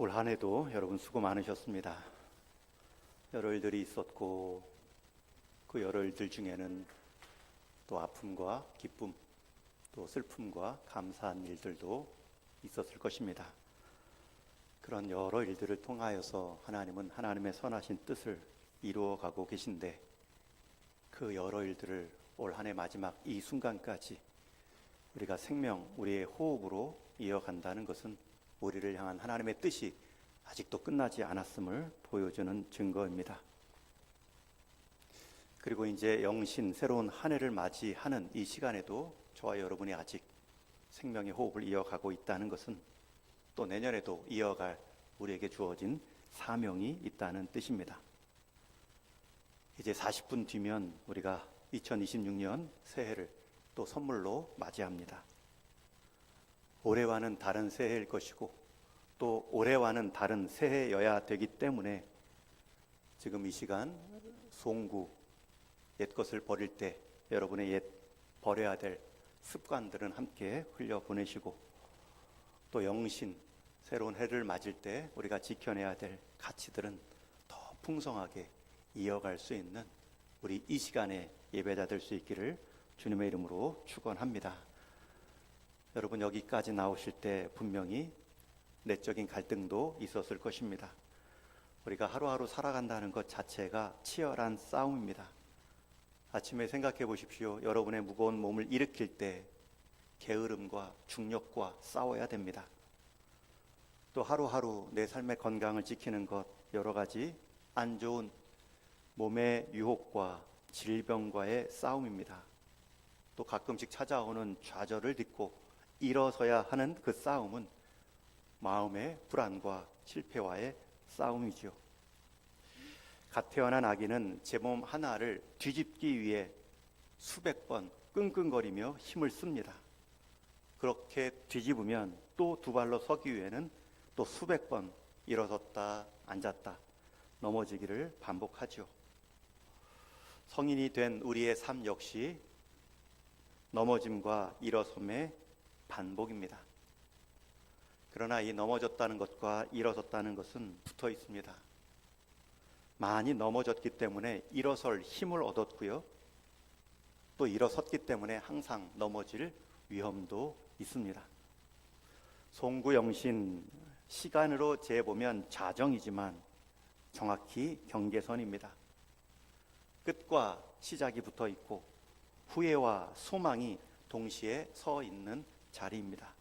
올 한 해도 여러분 수고 많으셨습니다. 여러 일들이 있었고 그 여러 일들 중에는 또 아픔과 기쁨, 또 슬픔과 감사한 일들도 있었을 것입니다. 그런 여러 일들을 통하여서 하나님은 하나님의 선하신 뜻을 이루어가고 계신데, 그 여러 일들을 올 한 해 마지막 이 순간까지 우리가 생명, 우리의 호흡으로 이어간다는 것은 우리를 향한 하나님의 뜻이 아직도 끝나지 않았음을 보여주는 증거입니다. 그리고 이제 영신, 새로운 한 해를 맞이하는 이 시간에도 저와 여러분이 아직 생명의 호흡을 이어가고 있다는 것은 또 내년에도 이어갈 우리에게 주어진 사명이 있다는 뜻입니다. 이제 40분 뒤면 우리가 2026년 새해를 또 선물로 맞이합니다. 올해와는 다른 새해일 것이고 또 올해와는 다른 새해여야 되기 때문에 지금 이 시간 송구, 옛 것을 버릴 때 여러분의 옛 버려야 될 습관들은 함께 흘려보내시고, 또 영신, 새로운 해를 맞을 때 우리가 지켜내야 될 가치들은 더 풍성하게 이어갈 수 있는 우리 이 시간에 예배자 될 수 있기를 주님의 이름으로 축원합니다. 여러분, 여기까지 나오실 때 분명히 내적인 갈등도 있었을 것입니다. 우리가 하루하루 살아간다는 것 자체가 치열한 싸움입니다. 아침에 생각해 보십시오. 여러분의 무거운 몸을 일으킬 때 게으름과 중력과 싸워야 됩니다. 또 하루하루 내 삶의 건강을 지키는 것, 여러 가지 안 좋은 몸의 유혹과 질병과의 싸움입니다. 또 가끔씩 찾아오는 좌절을 딛고 일어서야 하는 그 싸움은 마음의 불안과 실패와의 싸움이지요. 갓 태어난 아기는 제 몸 하나를 뒤집기 위해 수백 번 끙끙거리며 힘을 씁니다. 그렇게 뒤집으면 또 두 발로 서기 위해는 또 수백 번 일어섰다 앉았다 넘어지기를 반복하죠. 성인이 된 우리의 삶 역시 넘어짐과 일어섬의 반복입니다. 그러나 이 넘어졌다는 것과 일어섰다는 것은 붙어 있습니다. 많이 넘어졌기 때문에 일어설 힘을 얻었고요, 또 일어섰기 때문에 항상 넘어질 위험도 있습니다. 송구영신, 시간으로 재보면 자정이지만 정확히 경계선입니다. 끝과 시작이 붙어 있고 후회와 소망이 동시에 서 있는 자리입니다.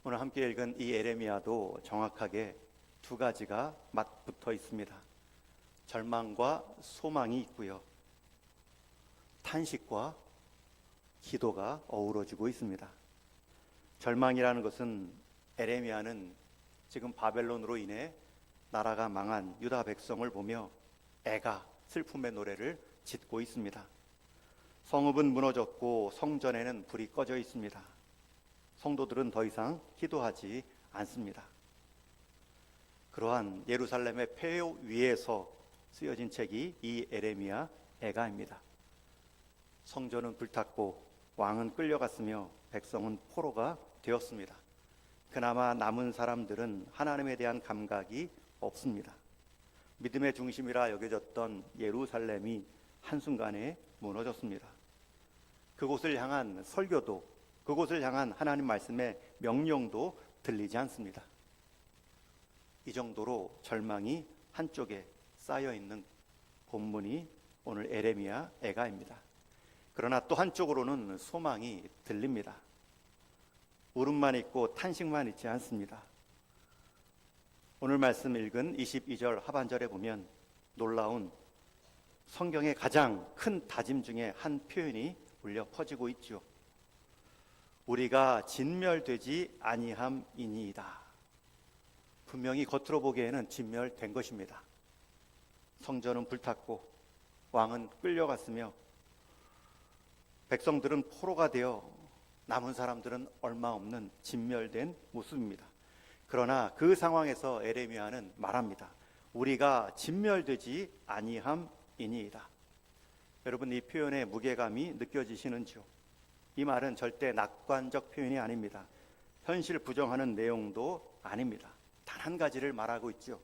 오늘 함께 읽은 이 에레미야도 정확하게 두 가지가 맞붙어 있습니다. 절망과 소망이 있고요, 탄식과 기도가 어우러지고 있습니다. 절망이라는 것은 에레미야는 지금 바벨론으로 인해 나라가 망한 유다 백성을 보며 애가 슬픔의 노래를 짓고 있습니다. 성읍은 무너졌고 성전에는 불이 꺼져 있습니다. 성도들은 더 이상 기도하지 않습니다. 그러한 예루살렘의 폐허 위에서 쓰여진 책이 이 에레미야 애가입니다. 성전은 불탔고 왕은 끌려갔으며 백성은 포로가 되었습니다. 그나마 남은 사람들은 하나님에 대한 감각이 없습니다. 믿음의 중심이라 여겨졌던 예루살렘이 한순간에 무너졌습니다. 그곳을 향한 설교도, 그곳을 향한 하나님 말씀의 명령도 들리지 않습니다. 이 정도로 절망이 한쪽에 쌓여있는 본문이 오늘 에레미야 애가입니다. 그러나 또 한쪽으로는 소망이 들립니다. 울음만 있고 탄식만 있지 않습니다. 오늘 말씀 읽은 22절 하반절에 보면 놀라운 성경의 가장 큰 다짐 중에 한 표현이 울려 퍼지고 있죠. 우리가 진멸되지 아니함이니이다. 분명히 겉으로 보기에는 진멸된 것입니다. 성전은 불탔고 왕은 끌려갔으며 백성들은 포로가 되어 남은 사람들은 얼마 없는 진멸된 모습입니다. 그러나 그 상황에서 에레미야는 말합니다. 우리가 진멸되지 아니함이니이다. 여러분, 이 표현의 무게감이 느껴지시는지요? 이 말은 절대 낙관적 표현이 아닙니다. 현실 부정하는 내용도 아닙니다. 단 한 가지를 말하고 있죠.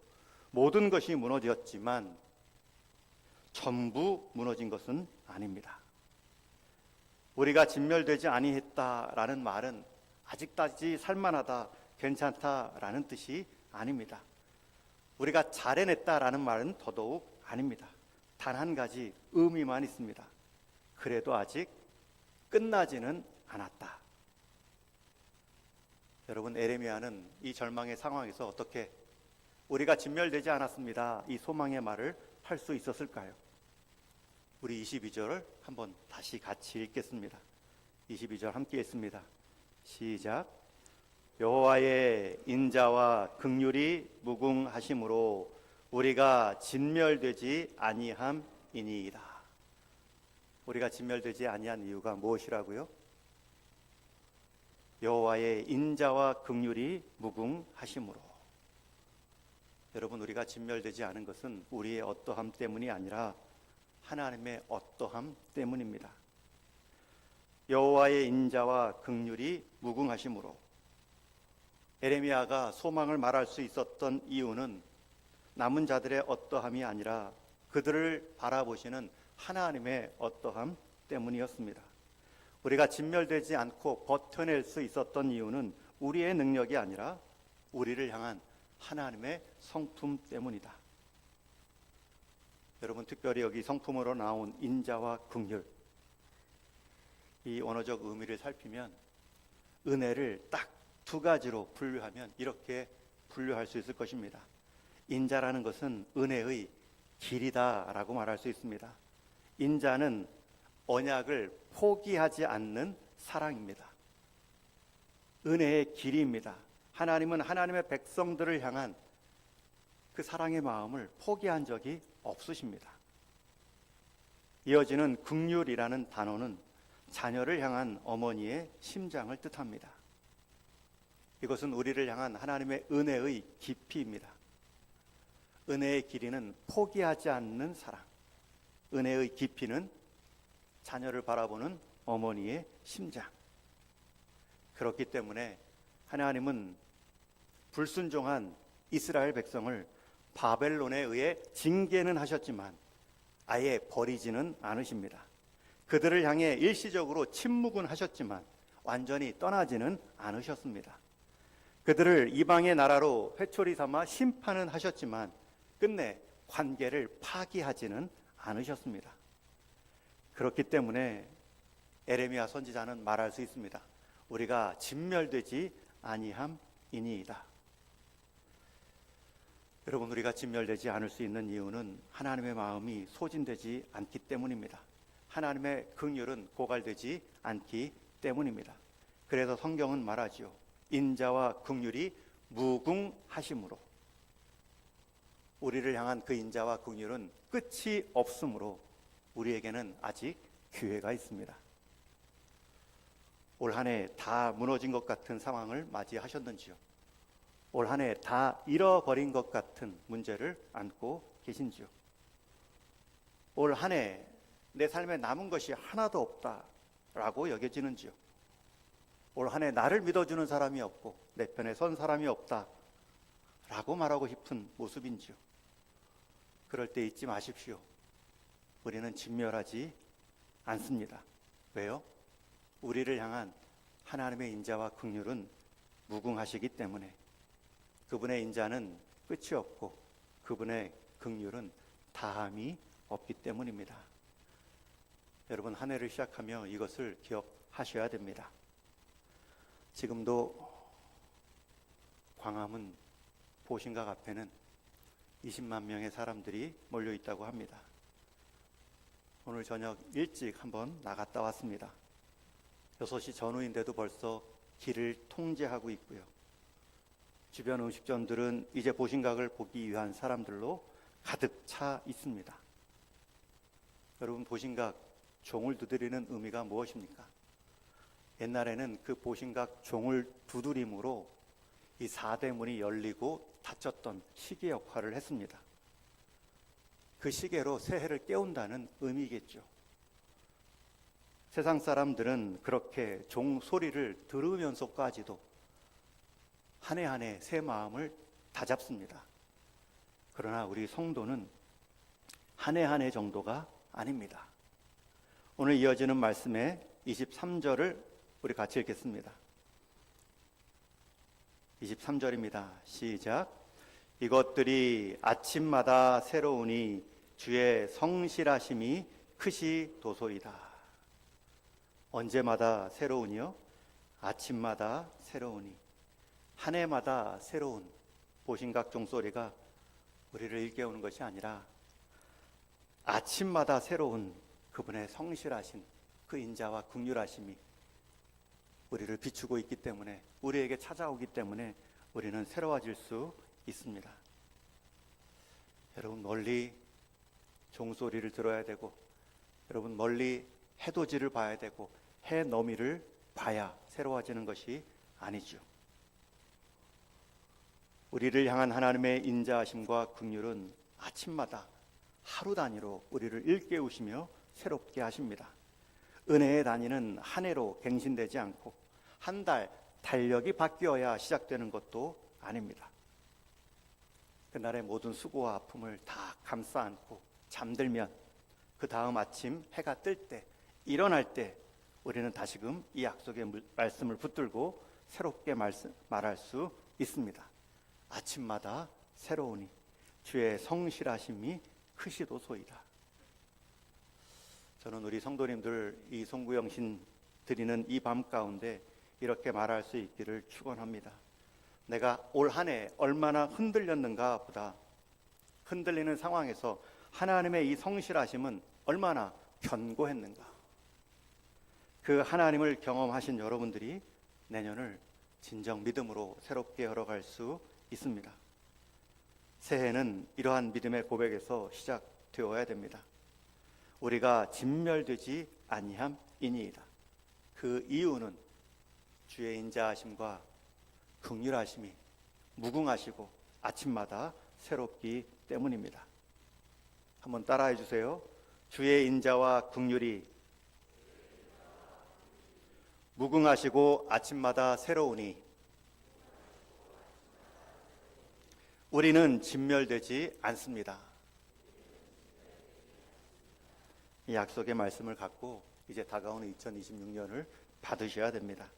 모든 것이 무너졌지만 전부 무너진 것은 아닙니다. 우리가 진멸되지 아니했다라는 말은 아직까지 살만하다, 괜찮다라는 뜻이 아닙니다. 우리가 잘 해냈다라는 말은 더더욱 아닙니다. 단 한 가지 의미만 있습니다. 그래도 아직 끝나지는 않았다. 여러분, 에레미야는 이 절망의 상황에서 어떻게 우리가 진멸되지 않았습니다, 이 소망의 말을 할 수 있었을까요? 우리 22절을 한번 다시 같이 읽겠습니다. 22절 함께 읽습니다. 시작. 여호와의 인자와 긍휼이 무궁하심으로 우리가 진멸되지 아니함이니이다. 우리가 진멸되지 아니한 이유가 무엇이라고요? 여호와의 인자와 긍휼이 무궁하심으로. 여러분, 우리가 진멸되지 않은 것은 우리의 어떠함 때문이 아니라 하나님의 어떠함 때문입니다. 여호와의 인자와 긍휼이 무궁하심으로. 에레미야가 소망을 말할 수 있었던 이유는 남은 자들의 어떠함이 아니라 그들을 바라보시는 하나님의 어떠함 때문이었습니다. 우리가 진멸되지 않고 버텨낼 수 있었던 이유는 우리의 능력이 아니라 우리를 향한 하나님의 성품 때문이다. 여러분, 특별히 여기 성품으로 나온 인자와 긍휼, 이 언어적 의미를 살피면 은혜를 딱 두 가지로 분류하면 이렇게 분류할 수 있을 것입니다. 인자라는 것은 은혜의 길이다라고 말할 수 있습니다. 인자는 언약을 포기하지 않는 사랑입니다. 은혜의 길이입니다. 하나님은 하나님의 백성들을 향한 그 사랑의 마음을 포기한 적이 없으십니다. 이어지는 긍휼이라는 단어는 자녀를 향한 어머니의 심장을 뜻합니다. 이것은 우리를 향한 하나님의 은혜의 깊이입니다. 은혜의 길이는 포기하지 않는 사랑, 은혜의 깊이는 자녀를 바라보는 어머니의 심장. 그렇기 때문에 하나님은 불순종한 이스라엘 백성을 바벨론에 의해 징계는 하셨지만 아예 버리지는 않으십니다. 그들을 향해 일시적으로 침묵은 하셨지만 완전히 떠나지는 않으셨습니다. 그들을 이방의 나라로 회초리 삼아 심판은 하셨지만 끝내 관계를 파기하지는 않으셨습니다. 그렇기 때문에 에레미야 선지자는 말할 수 있습니다. 우리가 진멸되지 아니함이니이다. 여러분, 우리가 진멸되지 않을 수 있는 이유는 하나님의 마음이 소진되지 않기 때문입니다. 하나님의 긍휼은 고갈되지 않기 때문입니다. 그래서 성경은 말하지요. 인자와 긍휼이 무궁하심으로. 우리를 향한 그 인자와 긍휼은 끝이 없으므로 우리에게는 아직 기회가 있습니다. 올 한 해 다 무너진 것 같은 상황을 맞이하셨는지요? 올 한 해 다 잃어버린 것 같은 문제를 안고 계신지요? 올 한 해 내 삶에 남은 것이 하나도 없다라고 여겨지는지요? 올 한 해 나를 믿어주는 사람이 없고 내 편에 선 사람이 없다라고 말하고 싶은 모습인지요? 그럴 때 잊지 마십시오. 우리는 진멸하지 않습니다. 왜요? 우리를 향한 하나님의 인자와 긍휼은 무궁하시기 때문에. 그분의 인자는 끝이 없고 그분의 긍휼은 다함이 없기 때문입니다. 여러분, 한 해를 시작하며 이것을 기억하셔야 됩니다. 지금도 광화문 보신각 앞에는 20만 명의 사람들이 몰려 있다고 합니다. 오늘 저녁 일찍 한번 나갔다 왔습니다. 6시 전후인데도 벌써 길을 통제하고 있고요. 주변 음식점들은 이제 보신각을 보기 위한 사람들로 가득 차 있습니다. 여러분, 보신각 종을 두드리는 의미가 무엇입니까? 옛날에는 그 보신각 종을 두드림으로 이 4대 문이 열리고 닫혔던 시계 역할을 했습니다. 그 시계로 새해를 깨운다는 의미겠죠. 세상 사람들은 그렇게 종 소리를 들으면서까지도 한 해 한 해 새 마음을 다잡습니다. 그러나 우리 성도는 한 해 한 해 정도가 아닙니다. 오늘 이어지는 말씀의 23절을 우리 같이 읽겠습니다. 23절입니다. 시작. 이것들이 아침마다 새로우니 주의 성실하심이 크시도소이다. 언제마다 새로우니요? 아침마다 새로우니, 한 해마다 새로운 보신각 종소리가 우리를 일깨우는 것이 아니라 아침마다 새로운 그분의 성실하신 그 인자와 긍휼하심이 우리를 비추고 있기 때문에, 우리에게 찾아오기 때문에 우리는 새로워질 수 있습니다. 여러분, 멀리 종소리를 들어야 되고, 여러분 멀리 해돋이를 봐야 되고, 해 너미를 봐야 새로워지는 것이 아니죠. 우리를 향한 하나님의 인자하심과 긍휼은 아침마다 하루 단위로 우리를 일깨우시며 새롭게 하십니다. 은혜의 단위는 한 해로 갱신되지 않고 한 달 달력이 바뀌어야 시작되는 것도 아닙니다. 그날의 모든 수고와 아픔을 다 감싸 안고 잠들면 그 다음 아침 해가 뜰 때, 일어날 때 우리는 다시금 이 약속의 말씀을 붙들고 새롭게 말할 수 있습니다. 아침마다 새로우니 주의 성실하심이 크시도소이다. 저는 우리 성도님들 이 송구영신 드리는 이 밤 가운데 이렇게 말할 수 있기를 축원합니다. 내가 올 한 해 얼마나 흔들렸는가 보다, 흔들리는 상황에서 하나님의 이 성실하심은 얼마나 견고했는가. 그 하나님을 경험하신 여러분들이 내년을 진정 믿음으로 새롭게 열어갈 수 있습니다. 새해는 이러한 믿음의 고백에서 시작되어야 됩니다. 우리가 진멸되지 아니함이니이다. 그 이유는 주의 인자하심과 긍휼하심이 무궁하시고 아침마다 새롭기 때문입니다. 한번 따라해 주세요. 주의 인자와 긍휼이 무궁하시고 아침마다 새로우니 우리는 진멸되지 않습니다. 이 약속의 말씀을 갖고 이제 다가오는 2026년을 받으셔야 됩니다.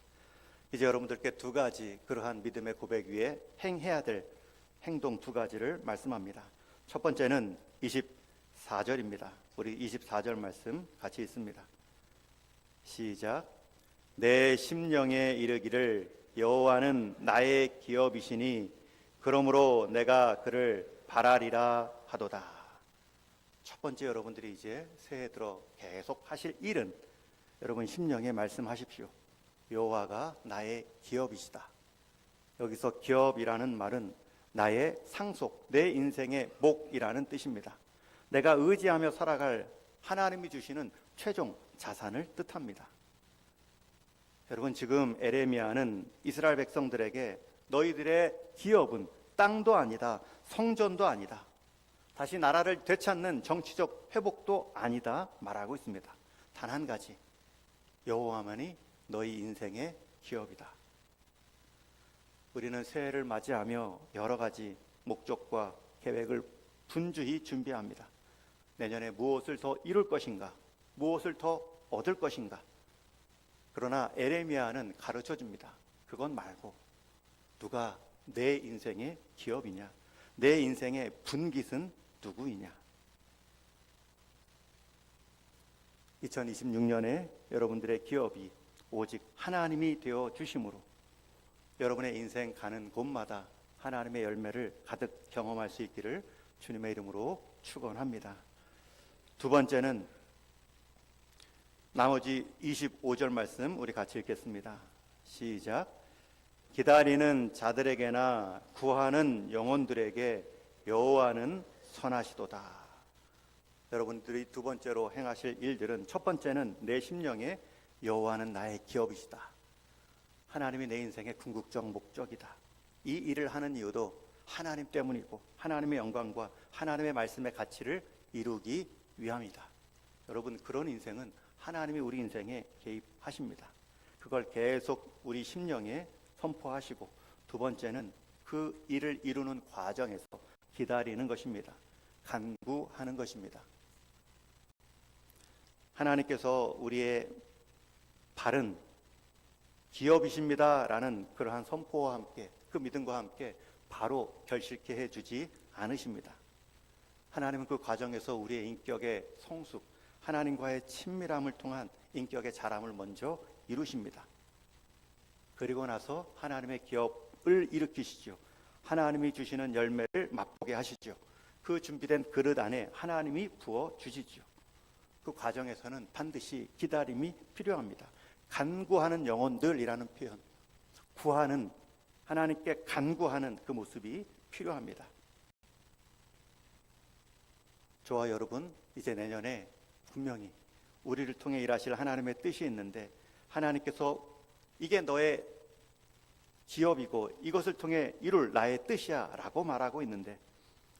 이제 여러분들께 두 가지 그러한 믿음의 고백 위에 행해야 될 행동 두 가지를 말씀합니다. 첫 번째는 24절입니다. 우리 24절 말씀 같이 읽습니다. 시작. 내 심령에 이르기를 여호와는 나의 기업이시니 그러므로 내가 그를 바라리라 하도다. 첫 번째, 여러분들이 이제 새해 들어 계속 하실 일은 여러분 심령에 말씀하십시오. 여호와가 나의 기업이시다. 여기서 기업이라는 말은 나의 상속, 내 인생의 목이라는 뜻입니다. 내가 의지하며 살아갈 하나님이 주시는 최종 자산을 뜻합니다. 여러분, 지금 에레미야는 이스라엘 백성들에게 너희들의 기업은 땅도 아니다, 성전도 아니다, 다시 나라를 되찾는 정치적 회복도 아니다 말하고 있습니다. 단 한 가지, 여호와만이 너희 인생의 기업이다. 우리는 새해를 맞이하며 여러 가지 목적과 계획을 분주히 준비합니다. 내년에 무엇을 더 이룰 것인가, 무엇을 더 얻을 것인가. 그러나 에레미야는 가르쳐 줍니다. 그건 말고 누가 내 인생의 기업이냐, 내 인생의 분깃은 누구이냐. 2026년에 여러분들의 기업이 오직 하나님이 되어 주심으로 여러분의 인생 가는 곳마다 하나님의 열매를 가득 경험할 수 있기를 주님의 이름으로 축원합니다. 두 번째는 나머지 25절 말씀 우리 같이 읽겠습니다. 시작. 기다리는 자들에게나 구하는 영혼들에게 여호와는 선하시도다. 여러분들이 두 번째로 행하실 일들은, 첫 번째는 내 심령에 여호와는 나의 기업이시다. 하나님이 내 인생의 궁극적 목적이다. 이 일을 하는 이유도 하나님 때문이고 하나님의 영광과 하나님의 말씀의 가치를 이루기 위함이다. 여러분, 그런 인생은 하나님이 우리 인생에 개입하십니다. 그걸 계속 우리 심령에 선포하시고 두 번째는 그 일을 이루는 과정에서 기다리는 것입니다. 간구하는 것입니다. 하나님께서 우리의 바른 기업이십니다라는 그러한 선포와 함께, 그 믿음과 함께 바로 결실케 해주지 않으십니다. 하나님은 그 과정에서 우리의 인격의 성숙, 하나님과의 친밀함을 통한 인격의 자람을 먼저 이루십니다. 그리고 나서 하나님의 기업을 일으키시죠. 하나님이 주시는 열매를 맛보게 하시죠. 그 준비된 그릇 안에 하나님이 부어 주시죠. 그 과정에서는 반드시 기다림이 필요합니다. 간구하는 영혼들이라는 표현, 구하는, 하나님께 간구하는 그 모습이 필요합니다. 저와 여러분, 이제 내년에 분명히 우리를 통해 일하실 하나님의 뜻이 있는데, 하나님께서 이게 너의 기업이고 이것을 통해 이룰 나의 뜻이야 라고 말하고 있는데,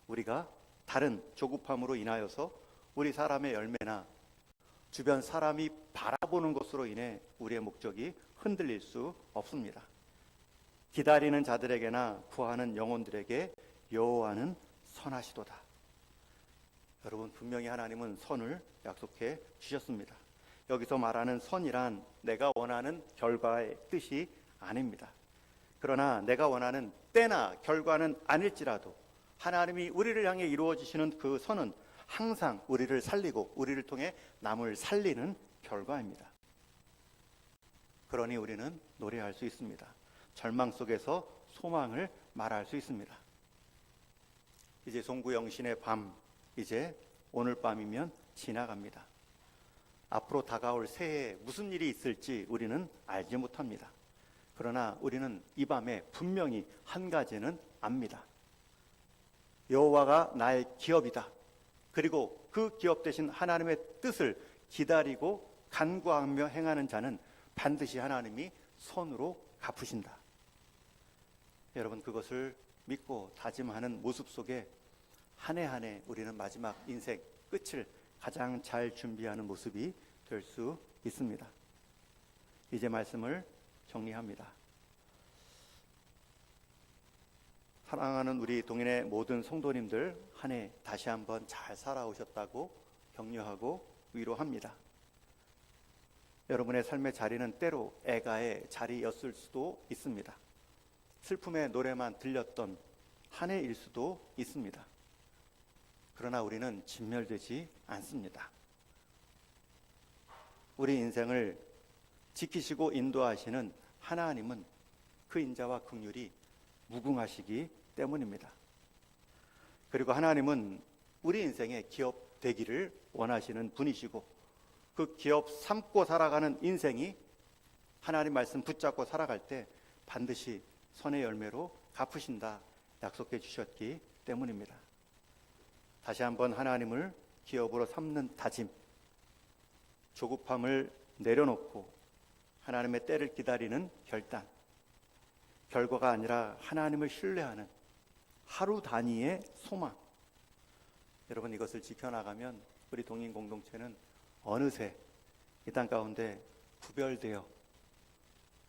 우리가 다른 조급함으로 인하여서 우리 사람의 열매나 주변 사람이 바라보는 것으로 인해 우리의 목적이 흔들릴 수 없습니다. 기다리는 자들에게나 구하는 영혼들에게 여호와는 선하시도다. 여러분, 분명히 하나님은 선을 약속해 주셨습니다. 여기서 말하는 선이란 내가 원하는 결과의 뜻이 아닙니다. 그러나 내가 원하는 때나 결과는 아닐지라도 하나님이 우리를 향해 이루어지시는 그 선은 항상 우리를 살리고 우리를 통해 남을 살리는 결과입니다. 그러니 우리는 노래할 수 있습니다. 절망 속에서 소망을 말할 수 있습니다. 이제 송구영신의 밤, 이제 오늘 밤이면 지나갑니다. 앞으로 다가올 새해에 무슨 일이 있을지 우리는 알지 못합니다. 그러나 우리는 이 밤에 분명히 한 가지는 압니다. 여호와가 나의 기업이다. 그리고 그 기업 대신 하나님의 뜻을 기다리고 간구하며 행하는 자는 반드시 하나님이 선으로 갚으신다. 여러분, 그것을 믿고 다짐하는 모습 속에 한 해 한 해 우리는 마지막 인생 끝을 가장 잘 준비하는 모습이 될 수 있습니다. 이제 말씀을 정리합니다. 사랑하는 우리 동인의 모든 성도님들, 한 해 다시 한번 잘 살아오셨다고 격려하고 위로합니다. 여러분의 삶의 자리는 때로 애가의 자리였을 수도 있습니다. 슬픔의 노래만 들렸던 한 해일 수도 있습니다. 그러나 우리는 진멸되지 않습니다. 우리 인생을 지키시고 인도하시는 하나님은 그 인자와 긍휼이 무궁하시기 때문입니다. 그리고 하나님은 우리 인생의 기업 되기를 원하시는 분이시고, 그 기업 삼고 살아가는 인생이 하나님 말씀 붙잡고 살아갈 때 반드시 선의 열매로 갚으신다 약속해 주셨기 때문입니다. 다시 한번 하나님을 기업으로 삼는 다짐, 조급함을 내려놓고 하나님의 때를 기다리는 결단, 결과가 아니라 하나님을 신뢰하는 하루 단위의 소망. 여러분, 이것을 지켜나가면 우리 동인 공동체는 어느새 이 땅 가운데 구별되어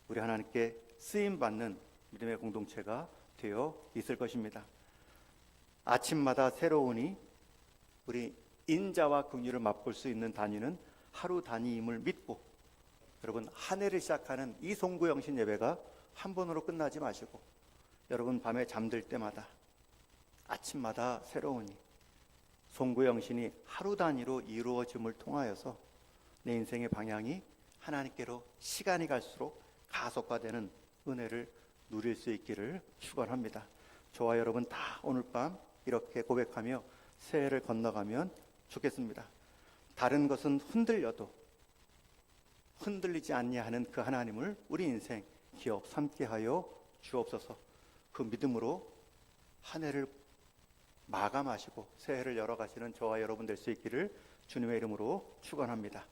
우리 하나님께 쓰임받는 믿음의 공동체가 되어 있을 것입니다. 아침마다 새로우니 우리 인자와 긍휼을 맛볼 수 있는 단위는 하루 단위임을 믿고, 여러분, 한 해를 시작하는 이 송구영신 예배가 한 번으로 끝나지 마시고, 여러분 밤에 잠들 때마다 아침마다 새로우니 송구영신이 하루 단위로 이루어짐을 통하여서 내 인생의 방향이 하나님께로 시간이 갈수록 가속화되는 은혜를 누릴 수 있기를 축원합니다. 저와 여러분 다 오늘 밤 이렇게 고백하며 새해를 건너가면 좋겠습니다. 다른 것은 흔들려도 흔들리지 않냐 하는 그 하나님을 우리 인생 기업 삼게 하여 주옵소서. 그 믿음으로 한 해를 마감하시고 새해를 열어가시는 저와 여러분 될 수 있기를 주님의 이름으로 축원합니다.